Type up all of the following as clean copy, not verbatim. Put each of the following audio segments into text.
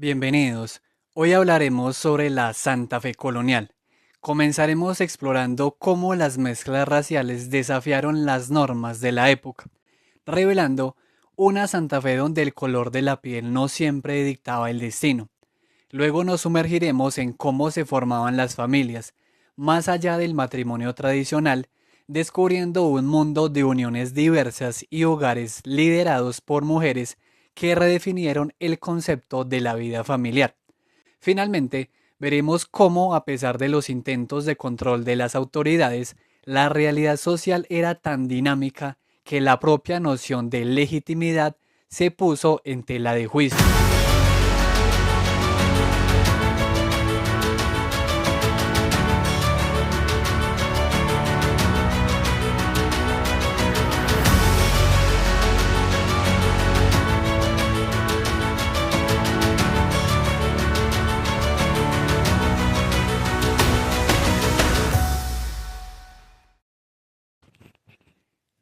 Bienvenidos. Hoy hablaremos sobre la Santa Fe colonial. Comenzaremos explorando cómo las mezclas raciales desafiaron las normas de la época, revelando una Santa Fe donde el color de la piel no siempre dictaba el destino. Luego nos sumergiremos en cómo se formaban las familias, más allá del matrimonio tradicional, descubriendo un mundo de uniones diversas y hogares liderados por mujeres que redefinieron el concepto de la vida familiar. Finalmente, veremos cómo, a pesar de los intentos de control de las autoridades, la realidad social era tan dinámica que la propia noción de legitimidad se puso en tela de juicio.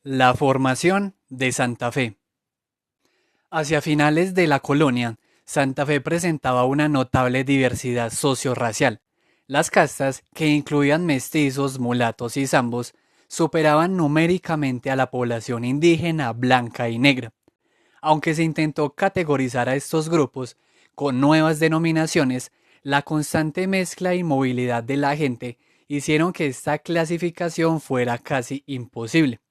La formación de Santa Fe. Hacia finales de la colonia, Santa Fe presentaba una notable diversidad sociorracial. Las castas, que incluían mestizos, mulatos y zambos, superaban numéricamente a la población indígena blanca y negra. Aunque se intentó categorizar a estos grupos con nuevas denominaciones, la constante mezcla y movilidad de la gente hicieron que esta clasificación fuera casi imposible.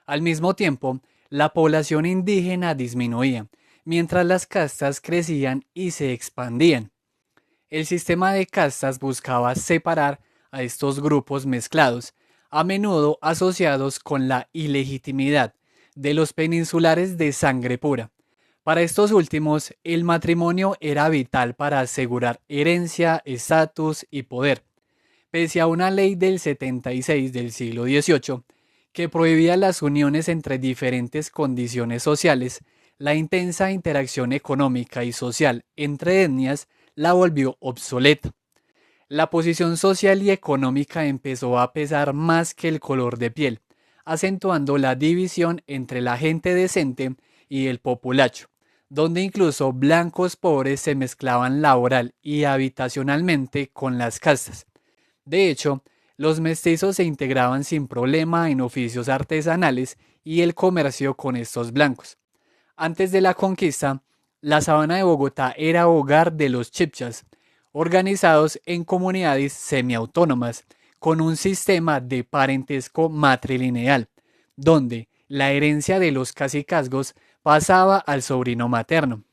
Al mismo tiempo, la población indígena disminuía, mientras las castas crecían y se expandían. El sistema de castas buscaba separar a estos grupos mezclados, a menudo asociados con la ilegitimidad de los peninsulares de sangre pura. Para estos últimos, el matrimonio era vital para asegurar herencia, estatus y poder. Pese a una ley del 76 del siglo XVIII, que prohibía las uniones entre diferentes condiciones sociales, la intensa interacción económica y social entre etnias la volvió obsoleta. La posición social y económica empezó a pesar más que el color de piel, acentuando la división entre la gente decente y el populacho, donde incluso blancos pobres se mezclaban laboral y habitacionalmente con las castas. De hecho, los mestizos se integraban sin problema en oficios artesanales y el comercio con estos blancos. Antes de la conquista, la sabana de Bogotá era hogar de los chibchas, organizados en comunidades semiautónomas, con un sistema de parentesco matrilineal, donde la herencia de los cacicazgos pasaba al sobrino materno.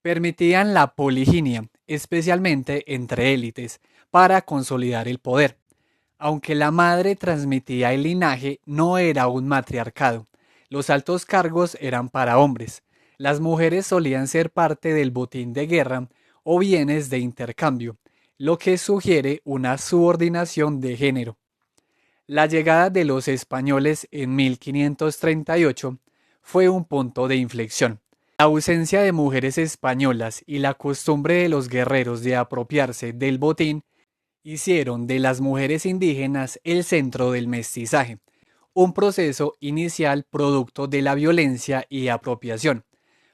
Permitían la poliginia, especialmente entre élites, para consolidar el poder. Aunque la madre transmitía el linaje, no era un matriarcado. Los altos cargos eran para hombres. Las mujeres solían ser parte del botín de guerra o bienes de intercambio, lo que sugiere una subordinación de género. La llegada de los españoles en 1538 fue un punto de inflexión. La ausencia de mujeres españolas y la costumbre de los guerreros de apropiarse del botín hicieron de las mujeres indígenas el centro del mestizaje, un proceso inicial producto de la violencia y apropiación,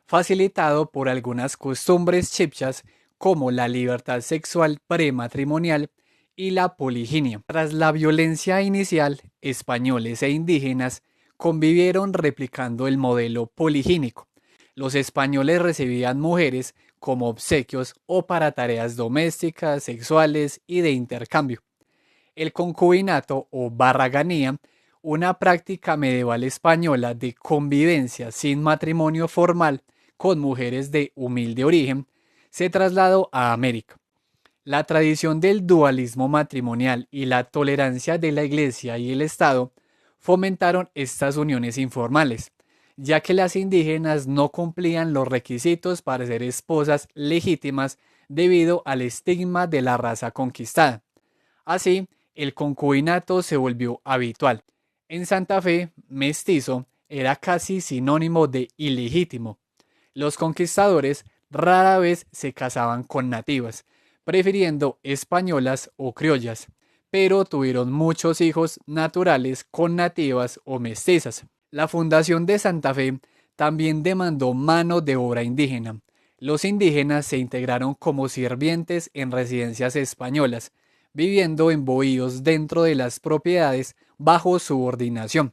facilitado por algunas costumbres chibchas como la libertad sexual prematrimonial y la poliginia. Tras la violencia inicial, españoles e indígenas convivieron replicando el modelo poligínico. Los españoles recibían mujeres como obsequios o para tareas domésticas, sexuales y de intercambio. El concubinato o barraganía, una práctica medieval española de convivencia sin matrimonio formal con mujeres de humilde origen, se trasladó a América. La tradición del dualismo matrimonial y la tolerancia de la Iglesia y el Estado fomentaron estas uniones informales, ya que las indígenas no cumplían los requisitos para ser esposas legítimas debido al estigma de la raza conquistada. Así, el concubinato se volvió habitual. En Santa Fe, mestizo era casi sinónimo de ilegítimo. Los conquistadores rara vez se casaban con nativas, prefiriendo españolas o criollas, pero tuvieron muchos hijos naturales con nativas o mestizas. La fundación de Santa Fe también demandó mano de obra indígena. Los indígenas se integraron como sirvientes en residencias españolas, viviendo en bohíos dentro de las propiedades bajo subordinación.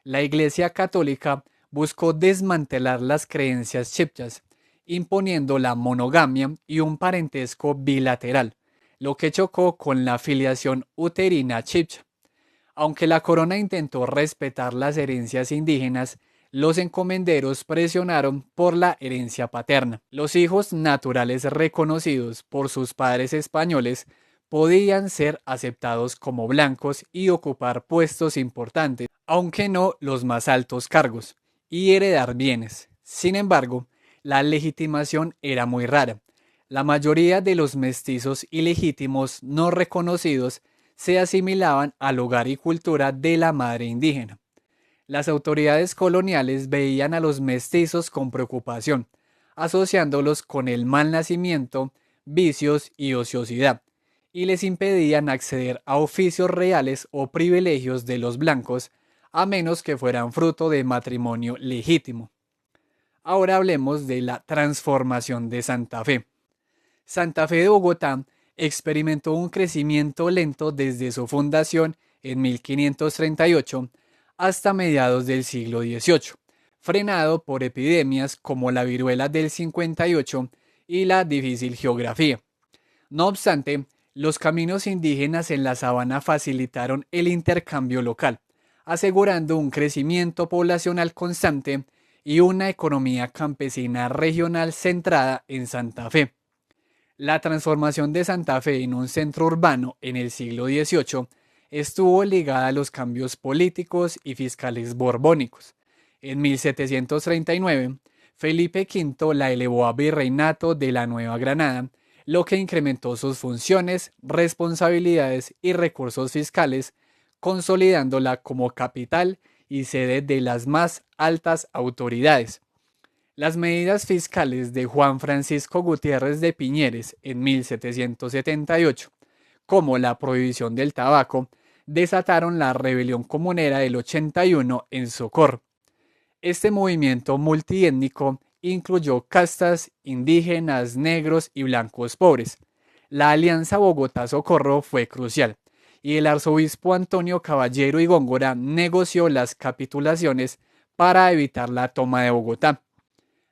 La Iglesia Católica buscó desmantelar las creencias chipchas, imponiendo la monogamia y un parentesco bilateral, lo que chocó con la filiación uterina chipcha. Aunque la corona intentó respetar las herencias indígenas, los encomenderos presionaron por la herencia paterna. Los hijos naturales reconocidos por sus padres españoles podían ser aceptados como blancos y ocupar puestos importantes, aunque no los más altos cargos, y heredar bienes. Sin embargo, la legitimación era muy rara. La mayoría de los mestizos ilegítimos no reconocidos se asimilaban al hogar y cultura de la madre indígena. Las autoridades coloniales veían a los mestizos con preocupación, asociándolos con el mal nacimiento, vicios y ociosidad, y les impedían acceder a oficios reales o privilegios de los blancos, a menos que fueran fruto de matrimonio legítimo. Ahora hablemos de la transformación de Santa Fe. Santa Fe de Bogotá experimentó un crecimiento lento desde su fundación en 1538 hasta mediados del siglo XVIII, frenado por epidemias como la viruela del 58 y la difícil geografía. No obstante, los caminos indígenas en la sabana facilitaron el intercambio local, asegurando un crecimiento poblacional constante y una economía campesina regional centrada en Santa Fe. La transformación de Santa Fe en un centro urbano en el siglo XVIII estuvo ligada a los cambios políticos y fiscales borbónicos. En 1739, Felipe V la elevó a virreinato de la Nueva Granada, lo que incrementó sus funciones, responsabilidades y recursos fiscales, consolidándola como capital y sede de las más altas autoridades. Las medidas fiscales de Juan Francisco Gutiérrez de Piñeres en 1778, como la prohibición del tabaco, desataron la rebelión comunera del 81 en Socorro. Este movimiento multiétnico incluyó castas indígenas, negros y blancos pobres. La alianza Bogotá-Socorro fue crucial, y el arzobispo Antonio Caballero y Góngora negoció las capitulaciones para evitar la toma de Bogotá.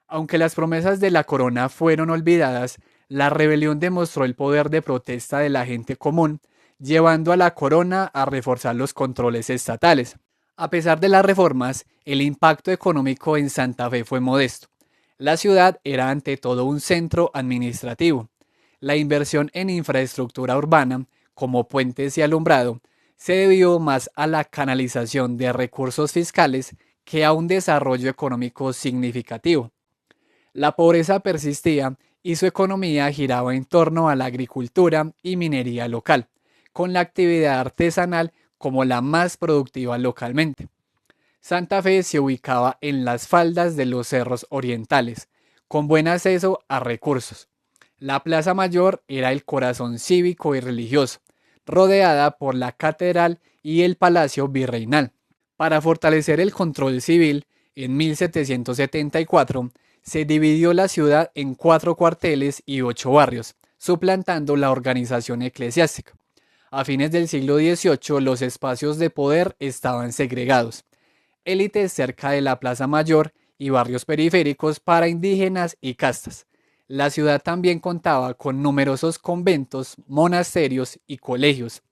Aunque las promesas de la corona fueron olvidadas, la rebelión demostró el poder de protesta de la gente común, llevando a la corona a reforzar los controles estatales. A pesar de las reformas, el impacto económico en Santa Fe fue modesto. La ciudad era ante todo un centro administrativo. La inversión en infraestructura urbana, como puentes y alumbrado, se debió más a la canalización de recursos fiscales que a un desarrollo económico significativo. La pobreza persistía y su economía giraba en torno a la agricultura y minería local, con la actividad artesanal como la más productiva localmente. Santa Fe se ubicaba en las faldas de los cerros orientales, con buen acceso a recursos. La Plaza Mayor era el corazón cívico y religioso, rodeada por la catedral y el palacio virreinal. Para fortalecer el control civil, en 1774 se dividió la ciudad en 4 cuarteles y 8 barrios, suplantando la organización eclesiástica. A fines del siglo XVIII los espacios de poder estaban segregados. Élites cerca de la Plaza Mayor y barrios periféricos para indígenas y castas. La ciudad también contaba con numerosos conventos, monasterios y colegios.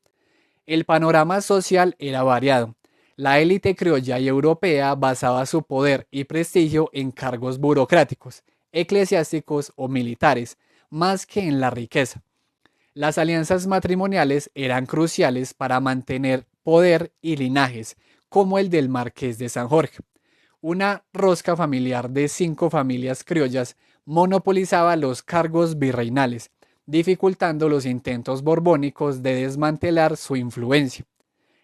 El panorama social era variado. La élite criolla y europea basaba su poder y prestigio en cargos burocráticos, eclesiásticos o militares, más que en la riqueza. Las alianzas matrimoniales eran cruciales para mantener poder y linajes, como el del Marqués de San Jorge. Una rosca familiar de 5 familias criollas monopolizaba los cargos virreinales, dificultando los intentos borbónicos de desmantelar su influencia.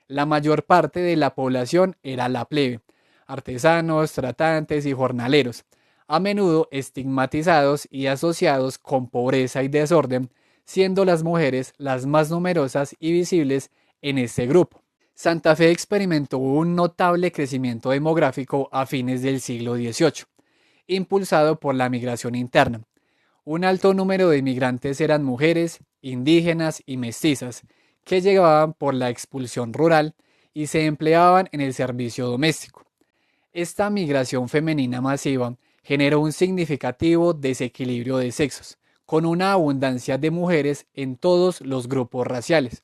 La mayor parte de la población era la plebe, artesanos, tratantes y jornaleros, a menudo estigmatizados y asociados con pobreza y desorden, siendo las mujeres las más numerosas y visibles en este grupo. Santa Fe experimentó un notable crecimiento demográfico a fines del siglo XVIII, impulsado por la migración interna. Un alto número de inmigrantes eran mujeres, indígenas y mestizas, que llegaban por la expulsión rural y se empleaban en el servicio doméstico. Esta migración femenina masiva generó un significativo desequilibrio de sexos, con una abundancia de mujeres en todos los grupos raciales.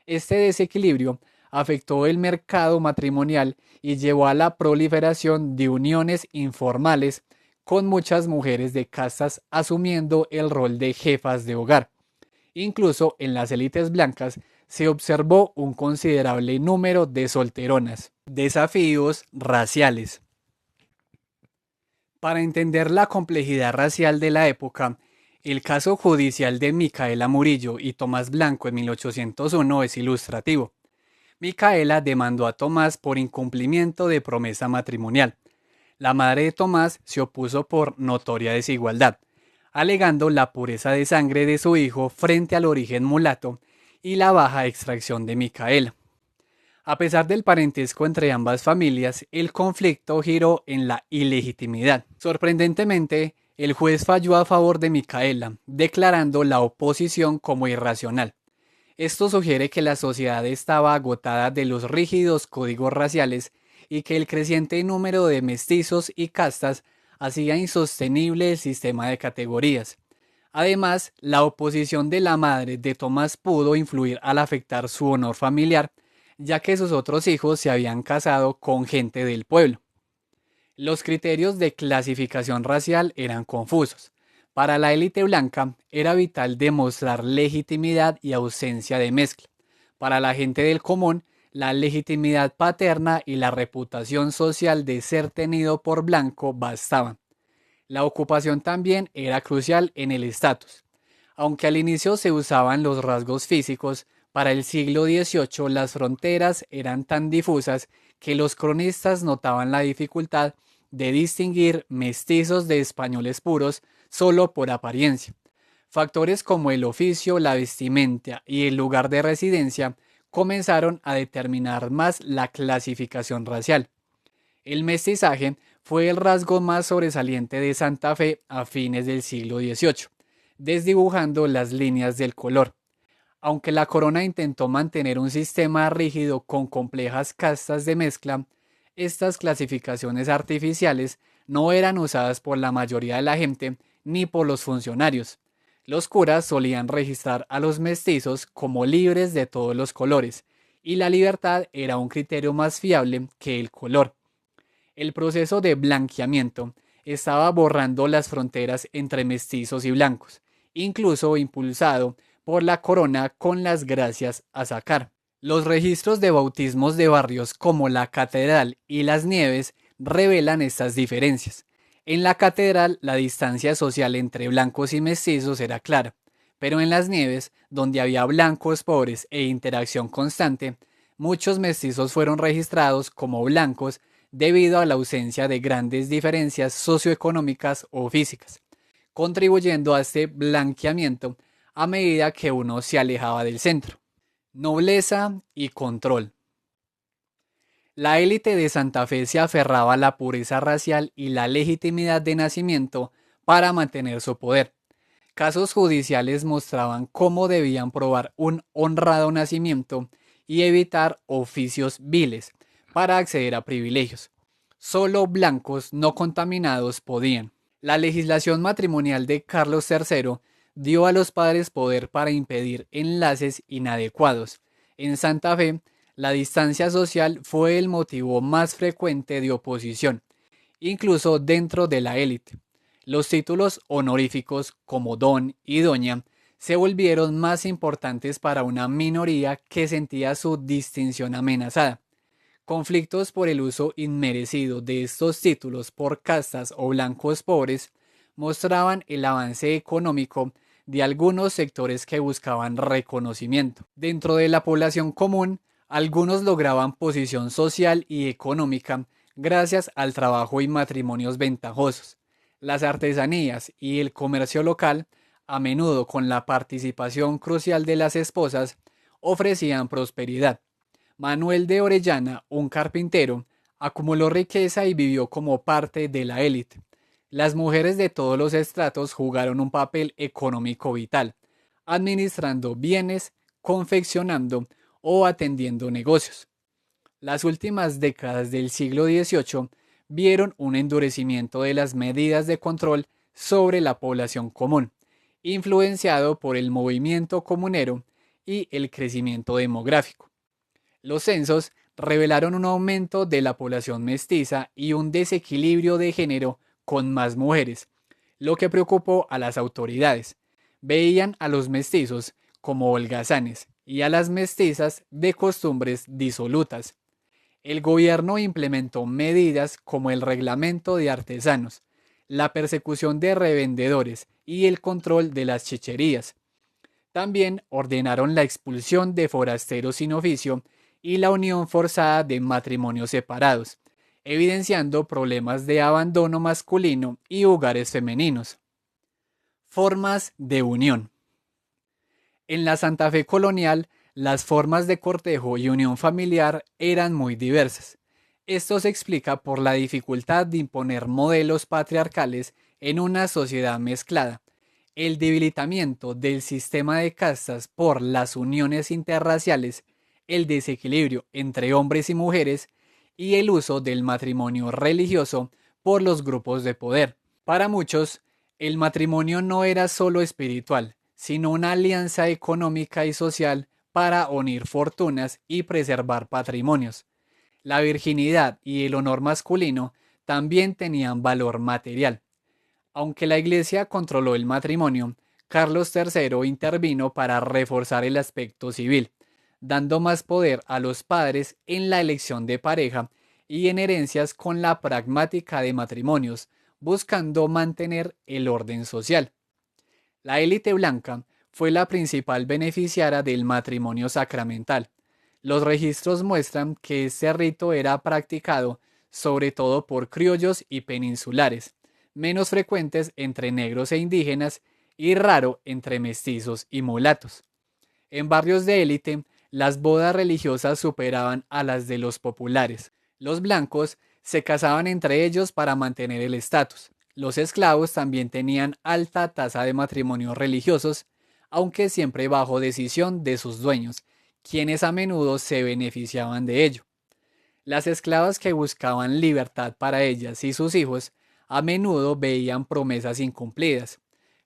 Este desequilibrio afectó el mercado matrimonial y llevó a la proliferación de uniones informales con muchas mujeres de castas asumiendo el rol de jefas de hogar. Incluso en las élites blancas se observó un considerable número de solteronas. Desafíos raciales. Para entender la complejidad racial de la época, el caso judicial de Micaela Murillo y Tomás Blanco en 1801 es ilustrativo. Micaela demandó a Tomás por incumplimiento de promesa matrimonial. La madre de Tomás se opuso por notoria desigualdad, alegando la pureza de sangre de su hijo frente al origen mulato y la baja extracción de Micaela. A pesar del parentesco entre ambas familias, el conflicto giró en la ilegitimidad. Sorprendentemente, el juez falló a favor de Micaela, declarando la oposición como irracional. Esto sugiere que la sociedad estaba agotada de los rígidos códigos raciales y que el creciente número de mestizos y castas hacía insostenible el sistema de categorías. Además, la oposición de la madre de Tomás pudo influir al afectar su honor familiar, ya que sus otros hijos se habían casado con gente del pueblo. Los criterios de clasificación racial eran confusos. Para la élite blanca era vital demostrar legitimidad y ausencia de mezcla. Para la gente del común, la legitimidad paterna y la reputación social de ser tenido por blanco bastaban. La ocupación también era crucial en el estatus. Aunque al inicio se usaban los rasgos físicos, para el siglo XVIII las fronteras eran tan difusas que los cronistas notaban la dificultad de distinguir mestizos de españoles puros solo por apariencia. Factores como el oficio, la vestimenta y el lugar de residencia comenzaron a determinar más la clasificación racial. El mestizaje fue el rasgo más sobresaliente de Santa Fe a fines del siglo XVIII, desdibujando las líneas del color. Aunque la corona intentó mantener un sistema rígido con complejas castas de mezcla, estas clasificaciones artificiales no eran usadas por la mayoría de la gente ni por los funcionarios. Los curas solían registrar a los mestizos como libres de todos los colores, y la libertad era un criterio más fiable que el color. El proceso de blanqueamiento estaba borrando las fronteras entre mestizos y blancos, incluso impulsado por la corona con las gracias a sacar. Los registros de bautismos de barrios como la Catedral y Las Nieves revelan estas diferencias. En la Catedral la distancia social entre blancos y mestizos era clara, pero en Las Nieves, donde había blancos pobres e interacción constante, muchos mestizos fueron registrados como blancos debido a la ausencia de grandes diferencias socioeconómicas o físicas, contribuyendo a este blanqueamiento a medida que uno se alejaba del centro. Nobleza y control. La élite de Santa Fe se aferraba a la pureza racial y la legitimidad de nacimiento para mantener su poder. Casos judiciales mostraban cómo debían probar un honrado nacimiento y evitar oficios viles para acceder a privilegios. Solo blancos no contaminados podían. La legislación matrimonial de Carlos III dio a los padres poder para impedir enlaces inadecuados. En Santa Fe, la distancia social fue el motivo más frecuente de oposición, incluso dentro de la élite. Los títulos honoríficos como don y doña se volvieron más importantes para una minoría que sentía su distinción amenazada. Conflictos por el uso inmerecido de estos títulos por castas o blancos pobres mostraban el avance económico de algunos sectores que buscaban reconocimiento. Dentro de la población común, algunos lograban posición social y económica gracias al trabajo y matrimonios ventajosos. Las artesanías y el comercio local, a menudo con la participación crucial de las esposas, ofrecían prosperidad. Manuel de Orellana, un carpintero, acumuló riqueza y vivió como parte de la élite. Las mujeres de todos los estratos jugaron un papel económico vital, administrando bienes, confeccionando o atendiendo negocios. Las últimas décadas del siglo XVIII vieron un endurecimiento de las medidas de control sobre la población común, influenciado por el movimiento comunero y el crecimiento demográfico. Los censos revelaron un aumento de la población mestiza y un desequilibrio de género con más mujeres, lo que preocupó a las autoridades. Veían a los mestizos como holgazanes y a las mestizas de costumbres disolutas. El gobierno implementó medidas como el reglamento de artesanos, la persecución de revendedores y el control de las chicherías. También ordenaron la expulsión de forasteros sin oficio y la unión forzada de matrimonios separados, evidenciando problemas de abandono masculino y hogares femeninos. Formas de unión. En la Santa Fe colonial, las formas de cortejo y unión familiar eran muy diversas. Esto se explica por la dificultad de imponer modelos patriarcales en una sociedad mezclada, el debilitamiento del sistema de castas por las uniones interraciales, el desequilibrio entre hombres y mujeres y el uso del matrimonio religioso por los grupos de poder. Para muchos, el matrimonio no era solo espiritual, sino una alianza económica y social para unir fortunas y preservar patrimonios. La virginidad y el honor masculino también tenían valor material. Aunque la Iglesia controló el matrimonio, Carlos III intervino para reforzar el aspecto civil, dando más poder a los padres en la elección de pareja y en herencias con la pragmática de matrimonios, buscando mantener el orden social. La élite blanca fue la principal beneficiaria del matrimonio sacramental. Los registros muestran que este rito era practicado sobre todo por criollos y peninsulares, menos frecuentes entre negros e indígenas y raro entre mestizos y mulatos. En barrios de élite, las bodas religiosas superaban a las de los populares. Los blancos se casaban entre ellos para mantener el estatus. Los esclavos también tenían alta tasa de matrimonios religiosos, aunque siempre bajo decisión de sus dueños, quienes a menudo se beneficiaban de ello. Las esclavas que buscaban libertad para ellas y sus hijos a menudo veían promesas incumplidas.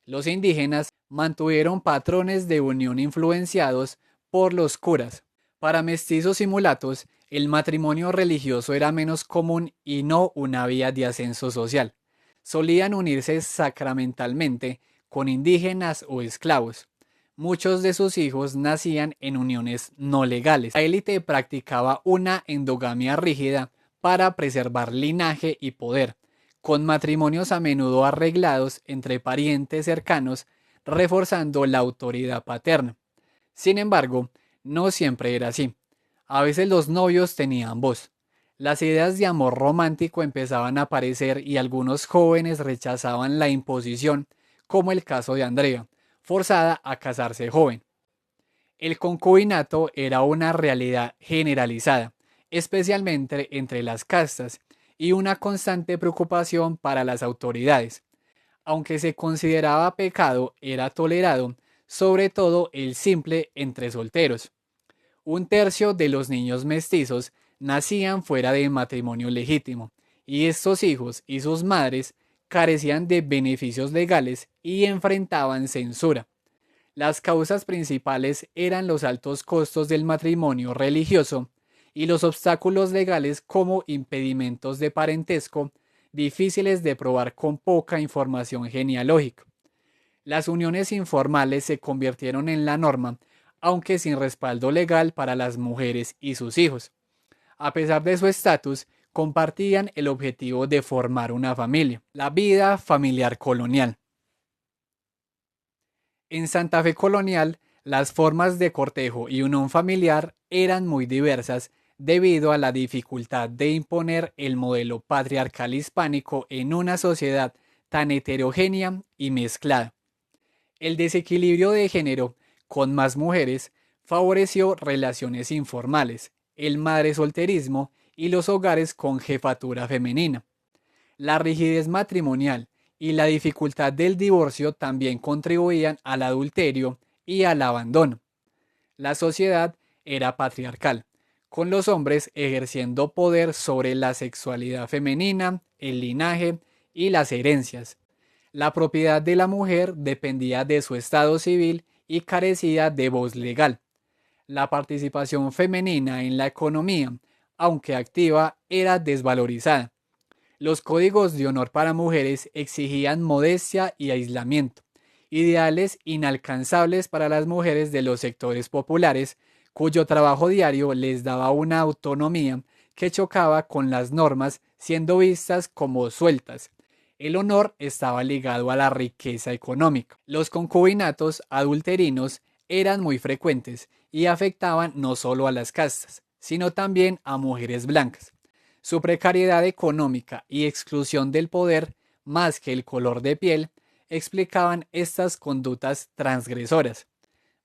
Los indígenas mantuvieron patrones de unión influenciados por los curas. Para mestizos y mulatos, el matrimonio religioso era menos común y no una vía de ascenso social. Solían unirse sacramentalmente con indígenas o esclavos. Muchos de sus hijos nacían en uniones no legales. La élite practicaba una endogamia rígida para preservar linaje y poder, con matrimonios a menudo arreglados entre parientes cercanos, reforzando la autoridad paterna. Sin embargo, no siempre era así. A veces los novios tenían voz. Las ideas de amor romántico empezaban a aparecer y algunos jóvenes rechazaban la imposición, como el caso de Andrea, forzada a casarse joven. El concubinato era una realidad generalizada, especialmente entre las castas, y una constante preocupación para las autoridades. Aunque se consideraba pecado, era tolerado, sobre todo el simple entre solteros. Un tercio de los niños mestizos nacían fuera de matrimonio legítimo, y estos hijos y sus madres carecían de beneficios legales y enfrentaban censura. Las causas principales eran los altos costos del matrimonio religioso y los obstáculos legales como impedimentos de parentesco difíciles de probar con poca información genealógica. Las uniones informales se convirtieron en la norma, aunque sin respaldo legal para las mujeres y sus hijos. A pesar de su estatus, compartían el objetivo de formar una familia. La vida familiar colonial. En Santa Fe colonial, las formas de cortejo y unión familiar eran muy diversas debido a la dificultad de imponer el modelo patriarcal hispánico en una sociedad tan heterogénea y mezclada. El desequilibrio de género, con más mujeres, favoreció relaciones informales, el madresolterismo y los hogares con jefatura femenina. La rigidez matrimonial y la dificultad del divorcio también contribuían al adulterio y al abandono. La sociedad era patriarcal, con los hombres ejerciendo poder sobre la sexualidad femenina, el linaje y las herencias. La propiedad de la mujer dependía de su estado civil y carecía de voz legal. La participación femenina en la economía, aunque activa, era desvalorizada. Los códigos de honor para mujeres exigían modestia y aislamiento, ideales inalcanzables para las mujeres de los sectores populares, cuyo trabajo diario les daba una autonomía que chocaba con las normas, siendo vistas como sueltas. El honor estaba ligado a la riqueza económica. Los concubinatos adulterinos eran muy frecuentes y afectaban no solo a las castas, sino también a mujeres blancas. Su precariedad económica y exclusión del poder, más que el color de piel, explicaban estas conductas transgresoras.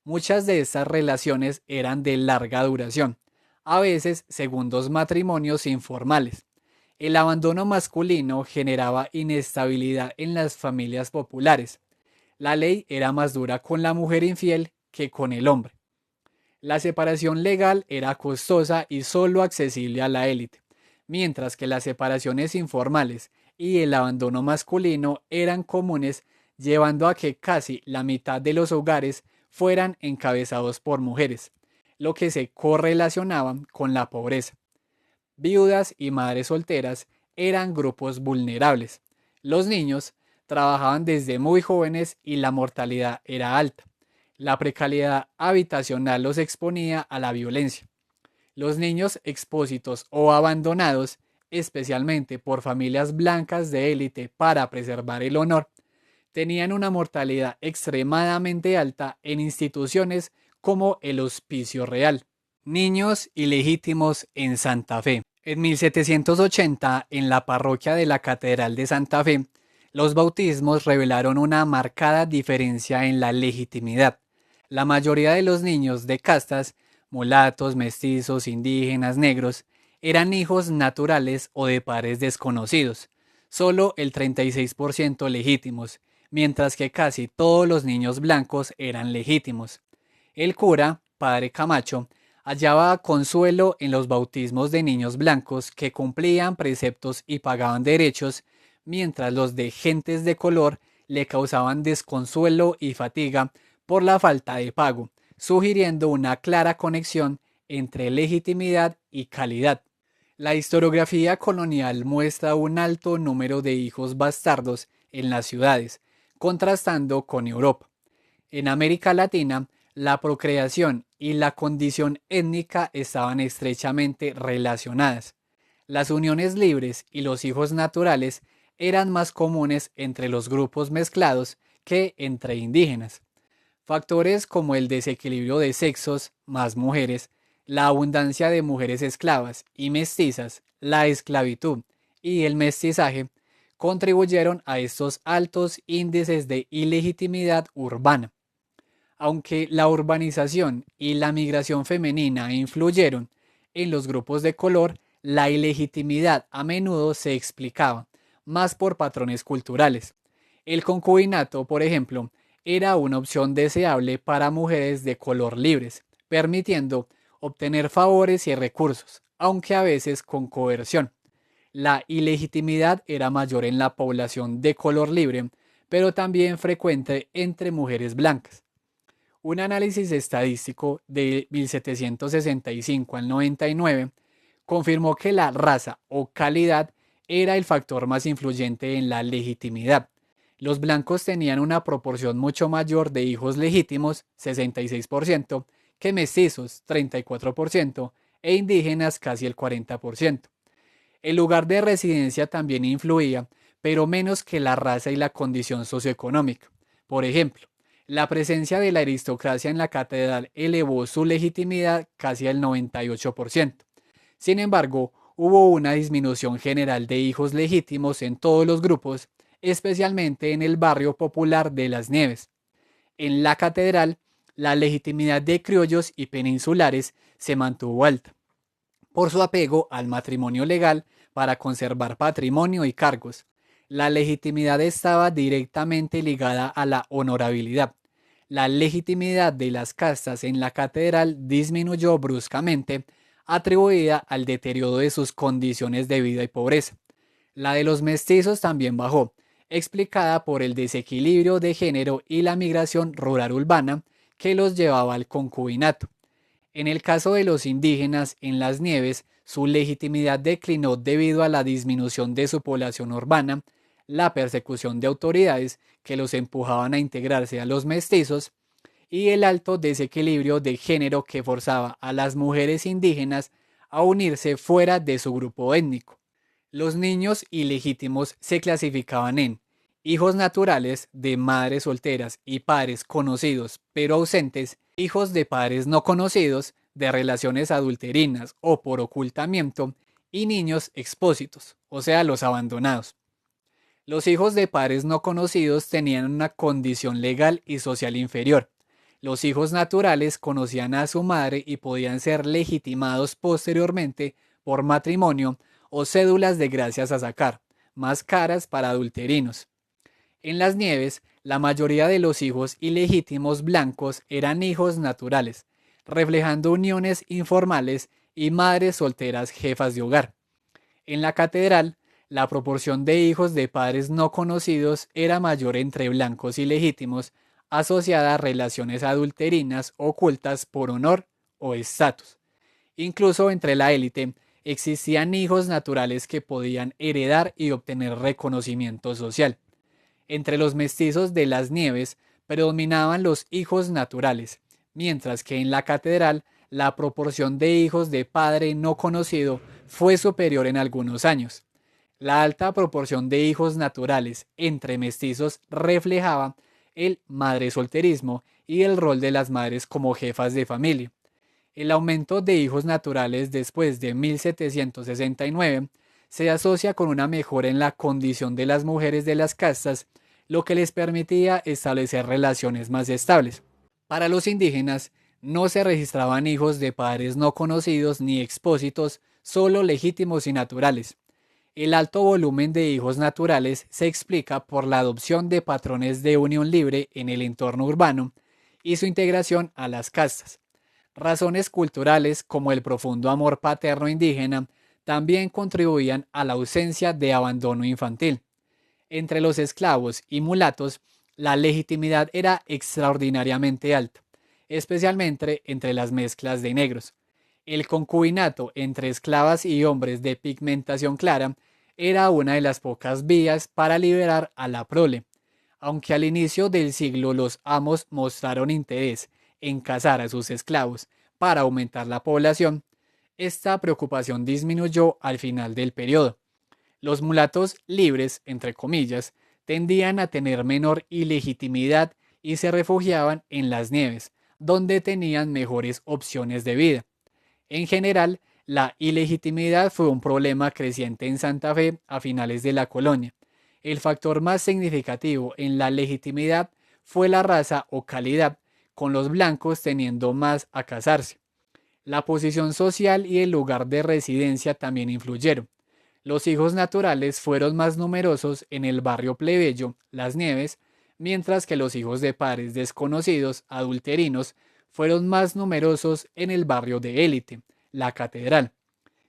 Muchas de estas relaciones eran de larga duración, a veces segundos matrimonios informales. El abandono masculino generaba inestabilidad en las familias populares. La ley era más dura con la mujer infiel que con el hombre. La separación legal era costosa y solo accesible a la élite, mientras que las separaciones informales y el abandono masculino eran comunes, llevando a que casi la mitad de los hogares fueran encabezados por mujeres, lo que se correlacionaba con la pobreza. Viudas y madres solteras eran grupos vulnerables. Los niños trabajaban desde muy jóvenes y la mortalidad era alta. La precariedad habitacional los exponía a la violencia. Los niños expósitos o abandonados, especialmente por familias blancas de élite para preservar el honor, tenían una mortalidad extremadamente alta en instituciones como el Hospicio Real. Niños ilegítimos en Santa Fe. En 1780, en la parroquia de la Catedral de Santa Fe, los bautismos revelaron una marcada diferencia en la legitimidad. La mayoría de los niños de castas, mulatos, mestizos, indígenas, negros, eran hijos naturales o de padres desconocidos, solo el 36% legítimos, mientras que casi todos los niños blancos eran legítimos. El cura, padre Camacho, hallaba consuelo en los bautismos de niños blancos que cumplían preceptos y pagaban derechos, mientras los de gentes de color le causaban desconsuelo y fatiga por la falta de pago, sugiriendo una clara conexión entre legitimidad y calidad. La historiografía colonial muestra un alto número de hijos bastardos en las ciudades, contrastando con Europa. En América Latina, la procreación y la condición étnica estaban estrechamente relacionadas. Las uniones libres y los hijos naturales eran más comunes entre los grupos mezclados que entre indígenas. Factores como el desequilibrio de sexos, más mujeres, la abundancia de mujeres esclavas y mestizas, la esclavitud y el mestizaje contribuyeron a estos altos índices de ilegitimidad urbana. Aunque la urbanización y la migración femenina influyeron en los grupos de color, la ilegitimidad a menudo se explicaba más por patrones culturales. El concubinato, por ejemplo, era una opción deseable para mujeres de color libres, permitiendo obtener favores y recursos, aunque a veces con coerción. La ilegitimidad era mayor en la población de color libre, pero también frecuente entre mujeres blancas. Un análisis estadístico de 1765 al 99 confirmó que la raza o calidad era el factor más influyente en la legitimidad. Los blancos tenían una proporción mucho mayor de hijos legítimos, 66%, que mestizos, 34%, e indígenas, casi el 40%. El lugar de residencia también influía, pero menos que la raza y la condición socioeconómica. Por ejemplo, la presencia de la aristocracia en la catedral elevó su legitimidad casi al 98%. Sin embargo, hubo una disminución general de hijos legítimos en todos los grupos, especialmente en el barrio popular de Las Nieves. En la catedral, la legitimidad de criollos y peninsulares se mantuvo alta, por su apego al matrimonio legal para conservar patrimonio y cargos. la legitimidad estaba directamente ligada a la honorabilidad. La legitimidad de las castas en la catedral disminuyó bruscamente, atribuida al deterioro de sus condiciones de vida y pobreza. La de los mestizos también bajó, explicada por el desequilibrio de género y la migración rural-urbana que los llevaba al concubinato. En el caso de los indígenas en las nieves, su legitimidad declinó debido a la disminución de su población urbana, la persecución de autoridades que los empujaban a integrarse a los mestizos y el alto desequilibrio de género que forzaba a las mujeres indígenas a unirse fuera de su grupo étnico. Los niños ilegítimos se clasificaban en hijos naturales de madres solteras y padres conocidos pero ausentes, hijos de padres no conocidos, de relaciones adulterinas o por ocultamiento, y niños expósitos, o sea, los abandonados. Los hijos de padres no conocidos tenían una condición legal y social inferior. Los hijos naturales conocían a su madre y podían ser legitimados posteriormente por matrimonio o cédulas de gracias a sacar, más caras para adulterinos. En las nieves, la mayoría de los hijos ilegítimos blancos eran hijos naturales, reflejando uniones informales y madres solteras jefas de hogar. En la catedral, la proporción de hijos de padres no conocidos era mayor entre blancos ilegítimos, asociada a relaciones adulterinas ocultas por honor o estatus. Incluso entre la élite existían hijos naturales que podían heredar y obtener reconocimiento social. Entre los mestizos de las nieves predominaban los hijos naturales, mientras que en la catedral la proporción de hijos de padre no conocido fue superior en algunos años. La alta proporción de hijos naturales entre mestizos reflejaba el madresolterismo y el rol de las madres como jefas de familia. El aumento de hijos naturales después de 1769 se asocia con una mejora en la condición de las mujeres de las castas, lo que les permitía establecer relaciones más estables. Para los indígenas, no se registraban hijos de padres no conocidos ni expósitos, solo legítimos y naturales. El alto volumen de hijos naturales se explica por la adopción de patrones de unión libre en el entorno urbano y su integración a las castas. Razones culturales como el profundo amor paterno indígena también contribuían a la ausencia de abandono infantil. Entre los esclavos y mulatos, la legitimidad era extraordinariamente alta, especialmente entre las mezclas de negros. El concubinato entre esclavas y hombres de pigmentación clara era una de las pocas vías para liberar a la prole. Aunque al inicio del siglo los amos mostraron interés en cazar a sus esclavos para aumentar la población, esta preocupación disminuyó al final del periodo. Los mulatos libres, entre comillas, tendían a tener menor ilegitimidad y se refugiaban en las nieves, donde tenían mejores opciones de vida. En general, la ilegitimidad fue un problema creciente en Santa Fe a finales de la colonia. El factor más significativo en la legitimidad fue la raza o calidad, con los blancos teniendo más a casarse. La posición social y el lugar de residencia también influyeron. Los hijos naturales fueron más numerosos en el barrio plebeyo, Las Nieves, mientras que los hijos de padres desconocidos, adulterinos, fueron más numerosos en el barrio de élite, la Catedral.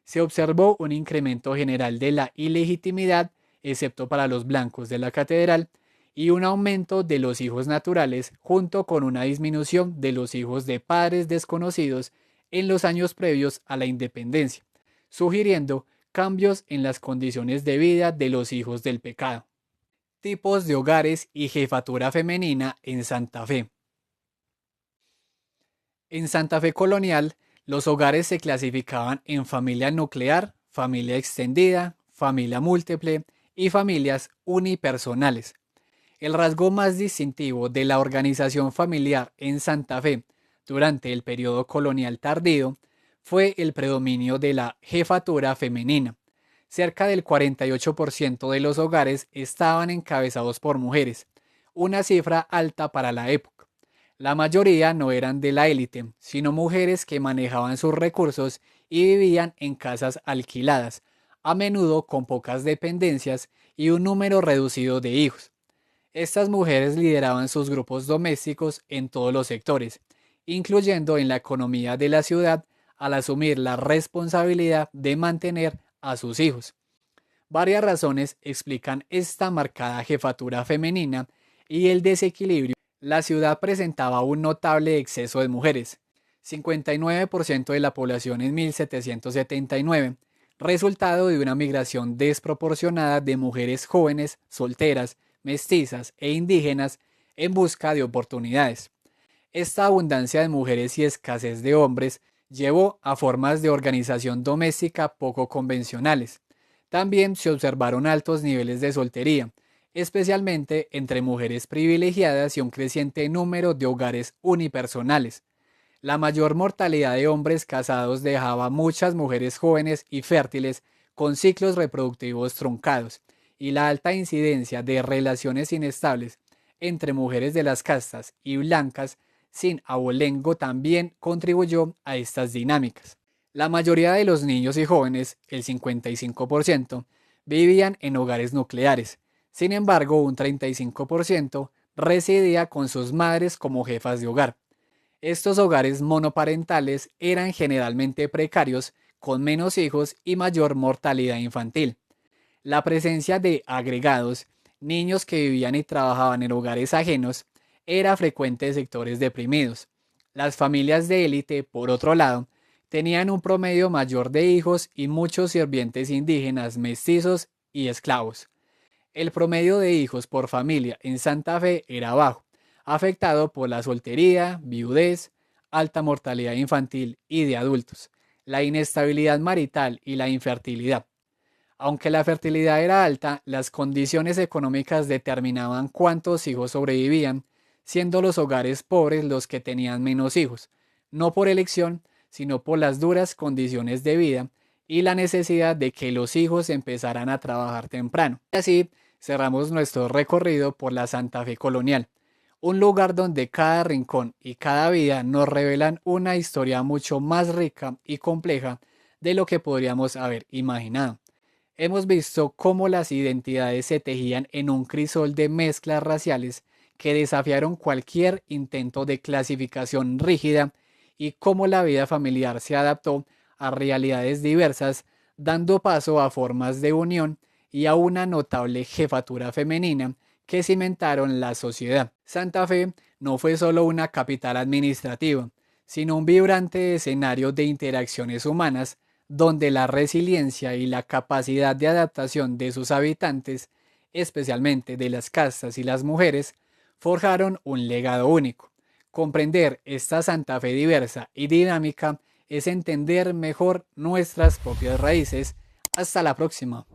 Se observó un incremento general de la ilegitimidad, excepto para los blancos de la Catedral, y un aumento de los hijos naturales junto con una disminución de los hijos de padres desconocidos en los años previos a la independencia, sugiriendo cambios en las condiciones de vida de los hijos del pecado. Tipos de hogares y jefatura femenina en Santa Fe. En Santa Fe colonial, los hogares se clasificaban en familia nuclear, familia extendida, familia múltiple y familias unipersonales. El rasgo más distintivo de la organización familiar en Santa Fe durante el periodo colonial tardío fue el predominio de la jefatura femenina. Cerca del 48% de los hogares estaban encabezados por mujeres, una cifra alta para la época. La mayoría no eran de la élite, sino mujeres que manejaban sus recursos y vivían en casas alquiladas, a menudo con pocas dependencias y un número reducido de hijos. Estas mujeres lideraban sus grupos domésticos en todos los sectores, incluyendo en la economía de la ciudad, al asumir la responsabilidad de mantener a sus hijos. Varias razones explican esta marcada jefatura femenina y el desequilibrio. La ciudad presentaba un notable exceso de mujeres, 59% de la población en 1779, resultado de una migración desproporcionada de mujeres jóvenes, solteras, mestizas e indígenas en busca de oportunidades. Esta abundancia de mujeres y escasez de hombres llevó a formas de organización doméstica poco convencionales. También se observaron altos niveles de soltería, especialmente entre mujeres privilegiadas y un creciente número de hogares unipersonales. La mayor mortalidad de hombres casados dejaba muchas mujeres jóvenes y fértiles con ciclos reproductivos truncados, y la alta incidencia de relaciones inestables entre mujeres de las castas y blancas sin abolengo también contribuyó a estas dinámicas. La mayoría de los niños y jóvenes, el 55%, vivían en hogares nucleares. Sin embargo, un 35% residía con sus madres como jefas de hogar. Estos hogares monoparentales eran generalmente precarios, con menos hijos y mayor mortalidad infantil. La presencia de agregados, niños que vivían y trabajaban en hogares ajenos, era frecuente en sectores deprimidos. Las familias de élite, por otro lado, tenían un promedio mayor de hijos y muchos sirvientes indígenas, mestizos y esclavos. El promedio de hijos por familia en Santa Fe era bajo, afectado por la soltería, viudez, alta mortalidad infantil y de adultos, la inestabilidad marital y la infertilidad. Aunque la fertilidad era alta, las condiciones económicas determinaban cuántos hijos sobrevivían, siendo los hogares pobres los que tenían menos hijos, no por elección, sino por las duras condiciones de vida y la necesidad de que los hijos empezaran a trabajar temprano. Y así cerramos nuestro recorrido por la Santa Fe colonial, un lugar donde cada rincón y cada vida nos revelan una historia mucho más rica y compleja de lo que podríamos haber imaginado. Hemos visto cómo las identidades se tejían en un crisol de mezclas raciales que desafiaron cualquier intento de clasificación rígida y cómo la vida familiar se adaptó a realidades diversas, dando paso a formas de unión y a una notable jefatura femenina que cimentaron la sociedad. Santa Fe no fue solo una capital administrativa, sino un vibrante escenario de interacciones humanas donde la resiliencia y la capacidad de adaptación de sus habitantes, especialmente de las castas y las mujeres, forjaron un legado único. Comprender esta Santa Fe diversa y dinámica es entender mejor nuestras propias raíces. Hasta la próxima.